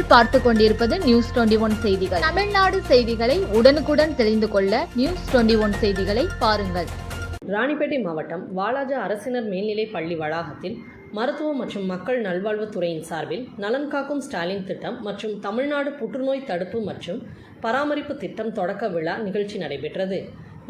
நீங்கள் பார்த்து கொண்டிருப்பது நியூஸ் 21 செய்திகள். தமிழ்நாடு செய்திகளை உடனுக்குடன் தெரிந்து கொள்ள நியூஸ் 21 செய்திகளை பாருங்கள். ராணிப்பேட்டை மாவட்டம் வாலாஜா அரசினர் மேல்நிலைப் பள்ளி வளாகத்தில் மருத்துவம் மற்றும் மக்கள் நல்வாழ்வுத்துறையின் சார்பில் நலன் காக்கும் ஸ்டாலின் திட்டம் மற்றும் தமிழ்நாடு புற்றுநோய் தடுப்பு மற்றும் பராமரிப்பு திட்டம் தொடக்க விழா நிகழ்ச்சி நடைபெற்றது.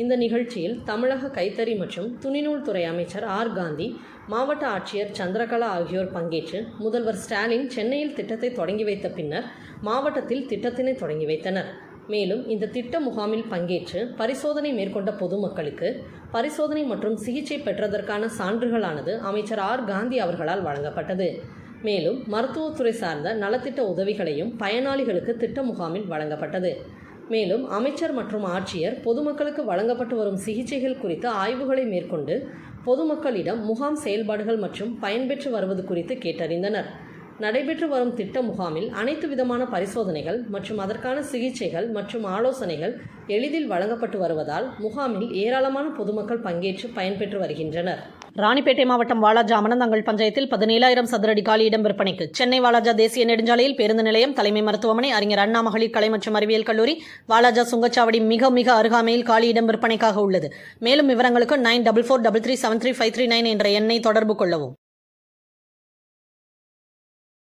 இந்த நிகழ்ச்சியில் தமிழக கைத்தறி மற்றும் துணிநூல் துறை அமைச்சர் ஆர். காந்தி, மாவட்ட ஆட்சியர் சந்திரகலா ஆகியோர் பங்கேற்று முதல்வர் ஸ்டாலின் சென்னையில் திட்டத்தை தொடங்கி வைத்த பின்னர் மாவட்டத்தில் திட்டத்தினை தொடங்கி வைத்தனர். மேலும் இந்த திட்ட முகாமில் பங்கேற்று பரிசோதனை மேற்கொண்ட பொதுமக்களுக்கு பரிசோதனை மற்றும் சிகிச்சை பெற்றதற்கான சான்றுகளானது அமைச்சர் ஆர். காந்தி அவர்களால் வழங்கப்பட்டது. மேலும் மருத்துவத்துறை சார்ந்த நலத்திட்ட உதவிகளையும் பயனாளிகளுக்கு திட்ட முகாமில் வழங்கப்பட்டது. மேலும் அமைச்சர் மற்றும் ஆட்சியர் பொதுமக்களுக்கு வழங்கப்பட்டு வரும் சிகிச்சைகள் குறித்து ஆய்வுகளை மேற்கொண்டு பொதுமக்களிடம் முகாம் செயல்பாடுகள் மற்றும் பயன்பெற்று வருவது குறித்து கேட்டறிந்தனர். நடைபெற்று வரும் திட்ட முகாமில் அனைத்து விதமான பரிசோதனைகள் மற்றும் அதற்கான சிகிச்சைகள் மற்றும் ஆலோசனைகள் எளிதில் வழங்கப்பட்டு வருவதால் முகாமில் ஏராளமான பொதுமக்கள் பங்கேற்று பயன்பெற்று வருகின்றனர். ராணிப்பேட்டை மாவட்டம் வாலாஜா அமனந்தங்கல் பஞ்சாயத்தில் 17,000 சதுரடி காலி இடம் விற்பனைக்கு. சென்னை வாலாஜா தேசிய நெடுஞ்சாலையில் பேருந்து நிலையம், தலைமை மருத்துவமனை, அறிஞர் அண்ணா மகளிர் கலை மற்றும் அறிவியல் கல்லூரி, வாலாஜா சுங்கச்சாவடி மிக அருகாமையில் காலி இடம் விற்பனைக்காக உள்ளது. மேலும் விவரங்களுக்கு 9443373539 என்ற எண்ணை தொடர்பு கொள்ளவும்.